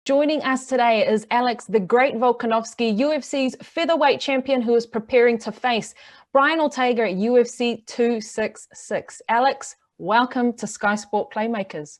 Joining us today is Alex the Great Volkanovski, UFC's featherweight champion who is preparing to face Brian Ortega at UFC 266. Alex, welcome to Sky Sport Playmakers.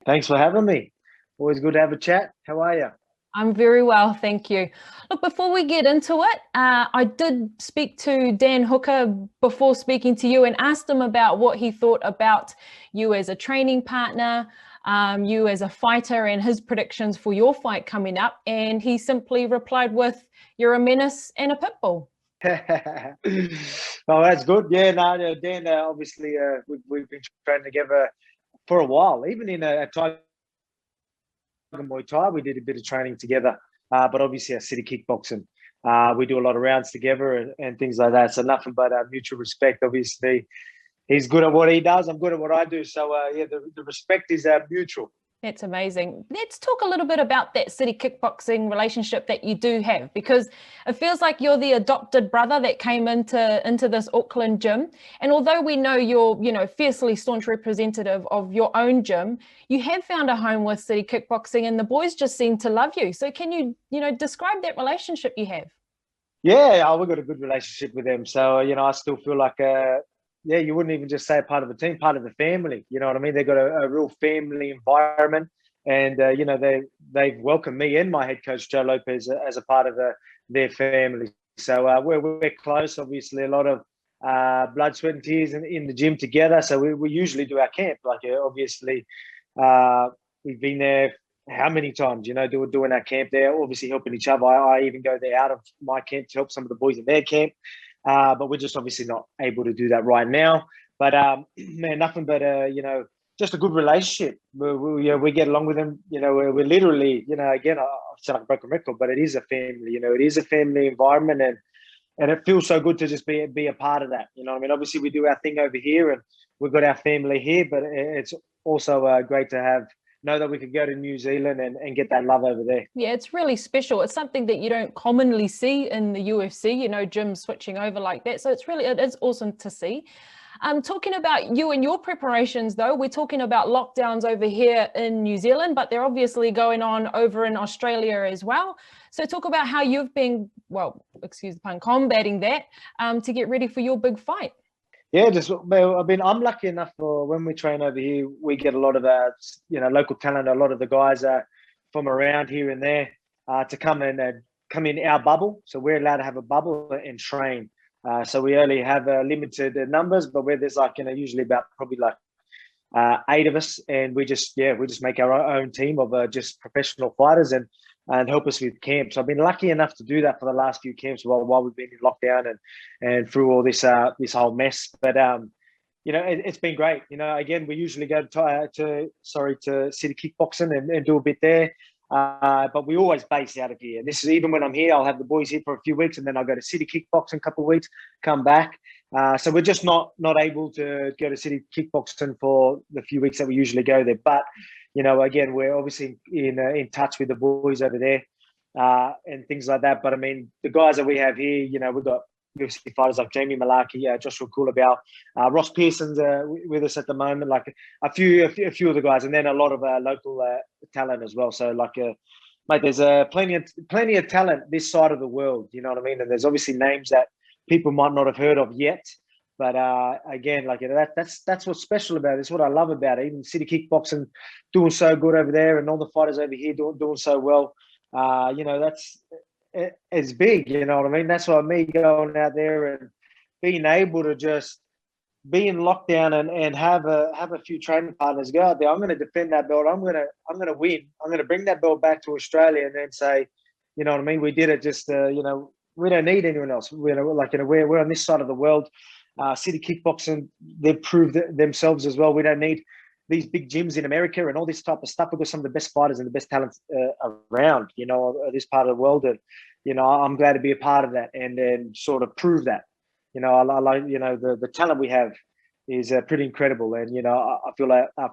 Thanks for having me. Always good to have a chat. How are you? I'm very well, thank you. Look, before we get into it, I did speak to Dan Hooker before speaking to you and asked him about what he thought about you as a training partner, you as a fighter, and his predictions for your fight coming up. And he simply replied with, "You're a menace and a pit bull." Oh, that's good. Yeah, no, Dan, obviously, we've been training together for a while. Even in a Thai Muay Thai, we did a bit of training together. But obviously, our city kickboxing, we do a lot of rounds together and things like that. So nothing but mutual respect. Obviously, he's good at what he does. I'm good at what I do. So yeah, the respect is mutual. That's amazing. Let's talk a little bit about that city kickboxing relationship that you do have, because it feels like you're the adopted brother that came into this Auckland gym. And although we know you're, fiercely staunch representative of your own gym, you have found a home with city kickboxing and the boys just seem to love you. So can you, describe that relationship you have? Yeah, we've got a good relationship with them. So, I still feel like yeah, you wouldn't even just say part of the team, part of the family. You know what I mean? They've got a real family environment, and they've welcomed me and my head coach Joe Lopez as a part of their family. So we're close. Obviously, a lot of blood, sweat, and tears in the gym together. So we usually do our camp. Like obviously, we've been there how many times? Doing our camp there. Obviously, helping each other. I even go there out of my camp to help some of the boys in their camp. But we're just obviously not able to do that right now. But man, nothing but just a good relationship. We get along with them. We're literally, again, I sound like a broken record, but it is a family. It is a family environment, and it feels so good to just be a part of that. I mean, obviously we do our thing over here, and we've got our family here, but it's also great to know that we could go to New Zealand and get that love over there. Yeah, it's really special. It's something that you don't commonly see in the UFC, gyms switching over like that. So it is awesome to see. Talking about you and your preparations, though, we're talking about lockdowns over here in New Zealand, but they're obviously going on over in Australia as well. So talk about how you've been, well, excuse the pun, combating that to get ready for your big fight. Yeah, I'm lucky enough for when we train over here, we get a lot of local talent. A lot of the guys from around here and there to come in our bubble. So we're allowed to have a bubble and train. So we only have limited numbers, but where there's usually about probably 8 of us, and we just make our own team of just professional fighters and help us with camps. I've been lucky enough to do that for the last few camps while we've been in lockdown and through all this whole mess. But it's been great. Again, we usually go to city kickboxing and do a bit there. But we always base out of here. This is even when I'm here, I'll have the boys here for a few weeks, and then I'll go to city kickboxing a couple of weeks, come back. So we're just not able to go to city kickboxing for the few weeks that we usually go there. But again, we're obviously in touch with the boys over there and things like that. But I mean, the guys that we have here, we've got UFC fighters like Jamie Malaki, Joshua Coolabell, Ross Pearson's with us at the moment. Like a few of the guys, and then a lot of local talent as well. So mate, there's plenty of talent this side of the world. You know what I mean? And there's obviously names that people might not have heard of yet. But again, that's what's special about it. It's what I love about it. Even city kickboxing doing so good over there, and all the fighters over here doing so well. It's big. You know what I mean? That's why me going out there and being able to just be in lockdown and have a few training partners go out there. I'm going to defend that belt. I'm going to win. I'm going to bring that belt back to Australia and then say, you know what I mean? We did it. Just we don't need anyone else. We're on this side of the world. City kickboxing, they've proved themselves as well. We don't need these big gyms in America and all this type of stuff. We've got some of the best fighters and the best talents around, this part of the world. And, I'm glad to be a part of that and sort of prove that. I like, the talent we have is pretty incredible. And, I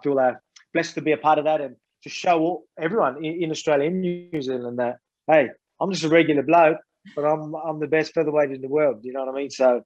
feel blessed to be a part of that and to show everyone in Australia, in New Zealand that, hey, I'm just a regular bloke, but I'm the best featherweight in the world. You know what I mean? So,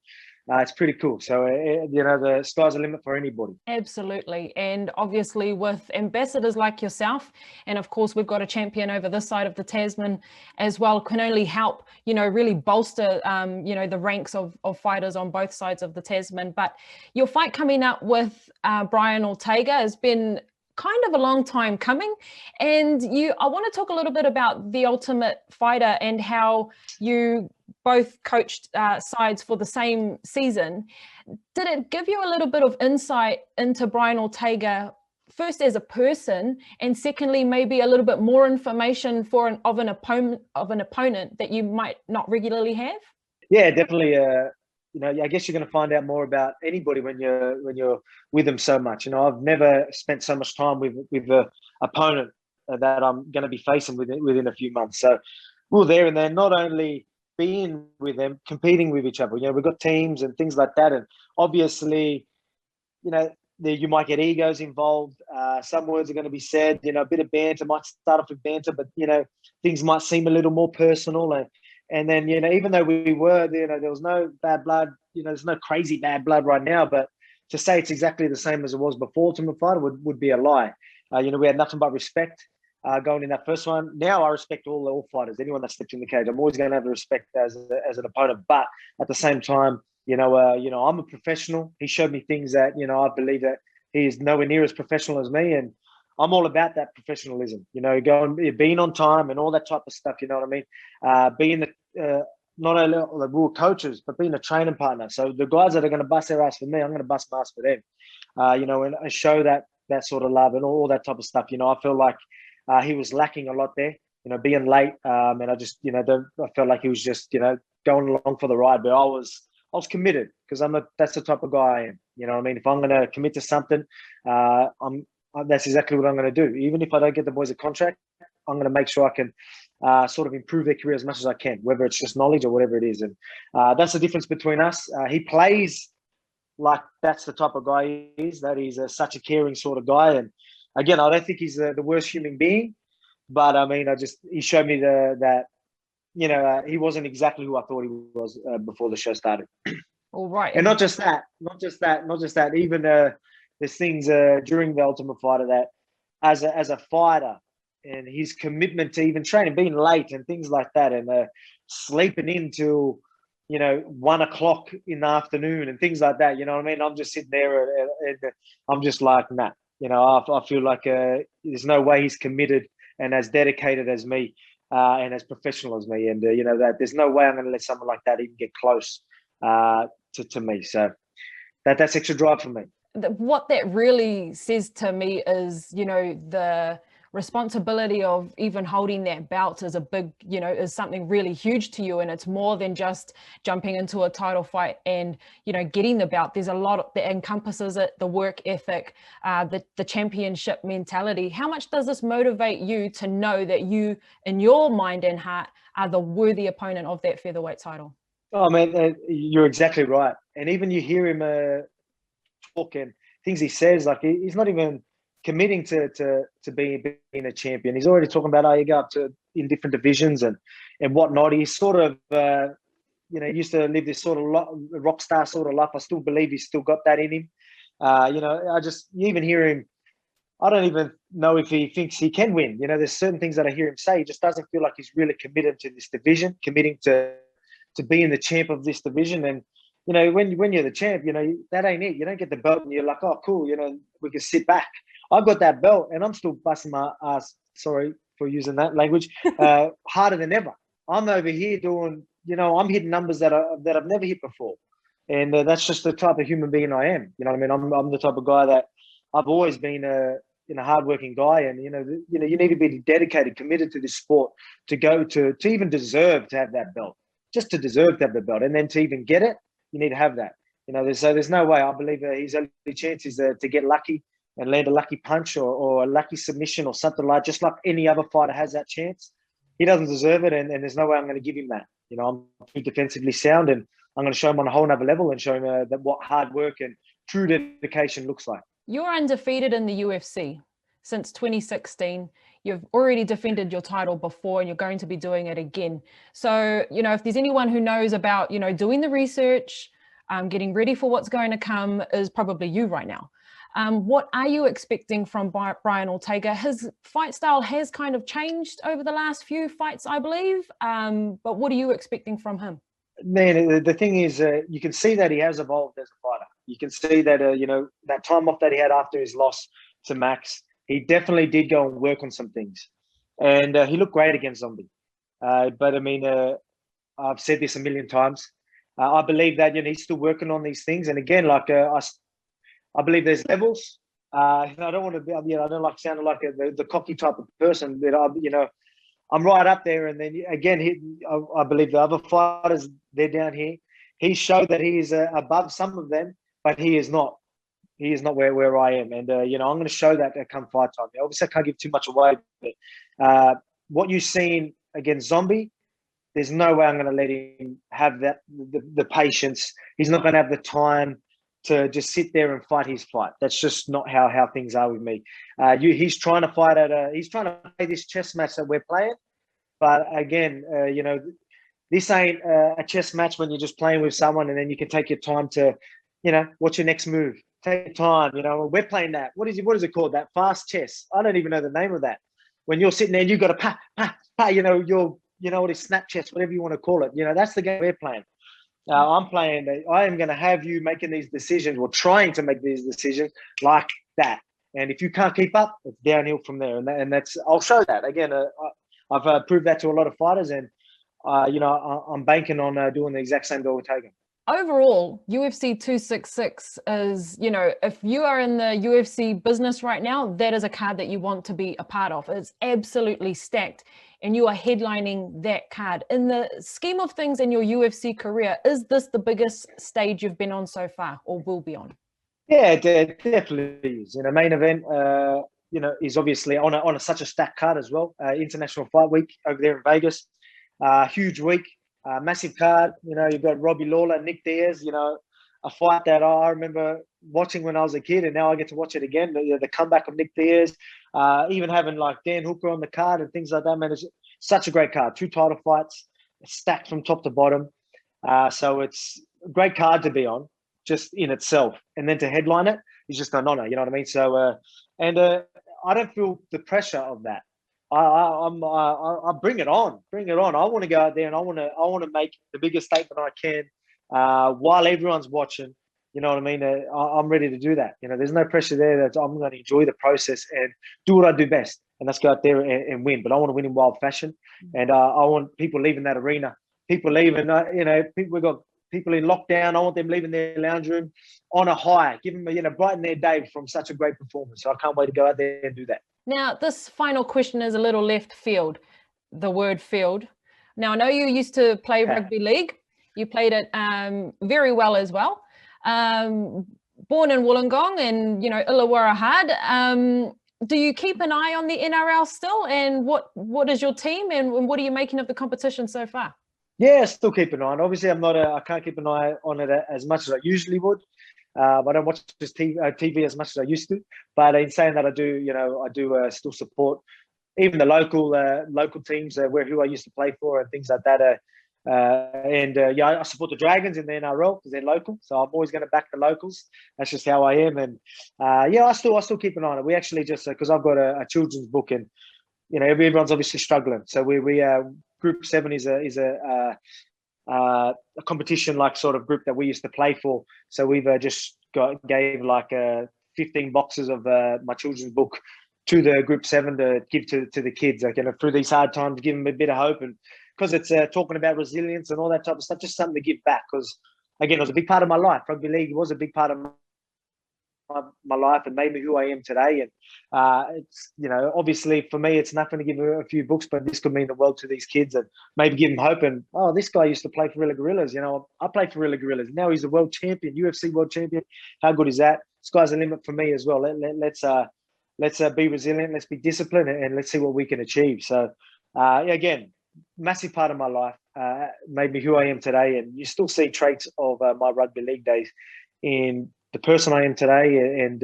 it's pretty cool. So, the sky's the limit for anybody. Absolutely. And obviously with ambassadors like yourself, and of course we've got a champion over this side of the Tasman as well, can only help, really bolster, the ranks of fighters on both sides of the Tasman. But your fight coming up with Brian Ortega has been kind of a long time coming. And I want to talk a little bit about The Ultimate Fighter and how you both coached sides for the same season. Did it give you a little bit of insight into Brian Ortega, first as a person, and secondly, maybe a little bit more information of an opponent that you might not regularly have? Yeah, definitely. I guess you're going to find out more about anybody when you're with them so much. I've never spent so much time with an opponent that I'm going to be facing within a few months. So we're there, and then not only being with them, competing with each other. We've got teams and things like that, and obviously, you might get egos involved. Some words are going to be said. A bit of banter might start off with banter, but things might seem a little more personal. And then, even though we were, there was no bad blood, there's no crazy bad blood right now, but to say it's exactly the same as it was before Ultimate Fighter would be a lie. We had nothing but respect going in that first one. Now I respect all fighters, anyone that steps in the cage. I'm always going to have the respect as an opponent, but at the same time, I'm a professional. He showed me things that, I believe that he is nowhere near as professional as me. And I'm all about that professionalism, being on time and all that type of stuff. You know what I mean? Being not only like we were coaches, but being a training partner. So the guys that are going to bust their ass for me, I'm going to bust my ass for them. And I show that sort of love and all that type of stuff. I feel like he was lacking a lot there. Being late, and I just, I felt like he was just, going along for the ride. But I was committed because that's the type of guy I am. You know what I mean? If I'm going to commit to something, that's exactly what I'm going to do. Even if I don't get the boys a contract, I'm going to make sure I can sort of improve their career as much as I can, whether it's just knowledge or whatever it is. And that's the difference between us. He plays like that's the type of guy he is, that he's such a caring sort of guy. And again, I don't think he's the worst human being, but I mean, he showed me that he wasn't exactly who I thought he was before the show started. All right. And not just that, even there's things during the Ultimate Fighter that as a fighter and his commitment to even training, being late and things like that, and sleeping into 1 o'clock in the afternoon and things like that. You know what I mean? I'm just sitting there and I'm just like, nah. I feel like there's no way he's committed and as dedicated as me and as professional as me. And that there's no way I'm going to let someone like that even get close to me. So that's extra drive for me. What that really says to me is, the responsibility of even holding that belt is a big, is something really huge to you. And it's more than just jumping into a title fight and, getting the belt. There's a lot that encompasses it, the work ethic, the championship mentality. How much does this motivate you to know that you, in your mind and heart, are the worthy opponent of that featherweight title? Oh, man, you're exactly right. And even you hear him talk and things he says, like he's not even committing to being a champion. He's already talking about, you go up in different divisions and whatnot. He's sort of, used to live this sort of rock star sort of life. I still believe he's still got that in him. You even hear him, I don't even know if he thinks he can win. There's certain things that I hear him say. He just doesn't feel like he's really committed to this division, committing to being the champ of this division. And, when you're the champ, that ain't it. You don't get the belt and you're like, oh, cool, we can sit back. I got that belt and I'm still busting my ass, sorry for using that language, harder than ever. I'm over here doing, I'm hitting numbers that I've never hit before. And that's just the type of human being I am. You know what I mean? I'm the type of guy that I've always been a hardworking guy. And, you need to be dedicated, committed to this sport to even deserve to have that belt, just to deserve to have the belt. And then to even get it, you need to have that. There's no way. I believe his only chance is to get lucky and land a lucky punch or a lucky submission or something like, just like any other fighter has that chance. He doesn't deserve it, and there's no way I'm going to give him that. I'm too defensively sound, and I'm going to show him on a whole nother level and show him that what hard work and true dedication looks like. You're undefeated in the UFC since 2016. You've already defended your title before, and you're going to be doing it again. So, if there's anyone who knows about, doing the research, getting ready for what's going to come, is probably you right now. What are you expecting from Brian Ortega? His fight style has kind of changed over the last few fights, I believe. But what are you expecting from him? Man, the thing is, you can see that he has evolved as a fighter. You can see that, that time off that he had after his loss to Max, he definitely did go and work on some things. And he looked great against Zombie. But I mean, I've said this a million times. I believe that he's still working on these things. And again, like I believe there's levels. I don't want to be, I don't like sounding like the cocky type of person. But I'm right up there. And then again, I believe the other fighters, they're down here. He showed that he is above some of them, but he is not. He is not where I am. And, I'm going to show that come fight time. Obviously, I can't give too much away. But what you've seen against Zombie, there's no way I'm going to let him have that the patience. He's not going to have the time to just sit there and fight his fight. That's just not how things are with me. He's trying to fight he's trying to play this chess match that we're playing. But again, this ain't a chess match when you're just playing with someone and then you can take your time to, what's your next move? Take your time. We're playing that. What is it called? That fast chess. I don't even know the name of that. When you're sitting there and you've got to pa, what is snap chess, whatever you want to call it. That's the game we're playing. I'm playing. I am going to have you making these decisions or trying to make these decisions like that. And if you can't keep up, it's downhill from there. And that's I'll show that again. I've proved that to a lot of fighters, and I'm banking on doing the exact same to Ortega. Overall, UFC 266 is, if you are in the UFC business right now, that is a card that you want to be a part of. It's absolutely stacked, and you are headlining that card. In the scheme of things in your UFC career, is this the biggest stage you've been on so far, or will be on? Yeah, it definitely is. Main event, is obviously on such a stacked card as well. International Fight Week over there in Vegas, huge week. Massive card, you've got Robbie Lawler, Nick Diaz, a fight that I remember watching when I was a kid, and now I get to watch it again. The comeback of Nick Diaz, even having like Dan Hooker on the card and things like that, man, it's such a great card. 2 title fights, stacked from top to bottom. So it's a great card to be on just in itself. And then to headline it is just an honor, you know what I mean? So, I don't feel the pressure of that. I bring it on. I want to go out there and I want to make the biggest statement I can while everyone's watching. You know what I mean? I'm ready to do that. There's no pressure there. That I'm going to enjoy the process and do what I do best, and let's go out there and win. But I want to win in wild fashion, and I want people leaving that arena. People leaving, we've got people in lockdown. I want them leaving their lounge room on a high, give them, brighten their day from such a great performance. So I can't wait to go out there and do that. Now, this final question is a little left field, the word field. Now, I know you used to play rugby league. You played it very well as well. Born in Wollongong and, Illawarra Hard. Do you keep an eye on the NRL still? And what is your team and what are you making of the competition so far? Yeah, still keep an eye on. Obviously, I can't keep an eye on it as much as I usually would. I don't watch this TV as much as I used to, but in saying that, I do still support even the local teams who I used to play for and things like that. I support the Dragons in the NRL because they're local, so I'm always going to back the locals. That's just how I am, and I still keep an eye on it. We actually just because I've got a children's book, and everyone's obviously struggling, so we Group 7 is a competition like sort of group that we used to play for. So we've just gave like 15 boxes of my children's book to the Group 7 to give to the kids, through these hard times, give them a bit of hope. And because it's talking about resilience and all that type of stuff, just something to give back. Because again, it was a big part of my life. Rugby league was a big part of my life and made me who I am today. And it's obviously for me it's nothing to give a few books, but this could mean the world to these kids and maybe give them hope. And this guy used to play for Rilla Gorillas. I played for Rilla Gorillas. Now he's a world champion, UFC world champion. How good is that? Sky's the limit for me as well. Let's be resilient. Let's be disciplined, and let's see what we can achieve. So again, massive part of my life, made me who I am today. And you still see traits of my rugby league days in the person I am today, and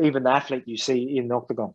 even the athlete you see in the octagon.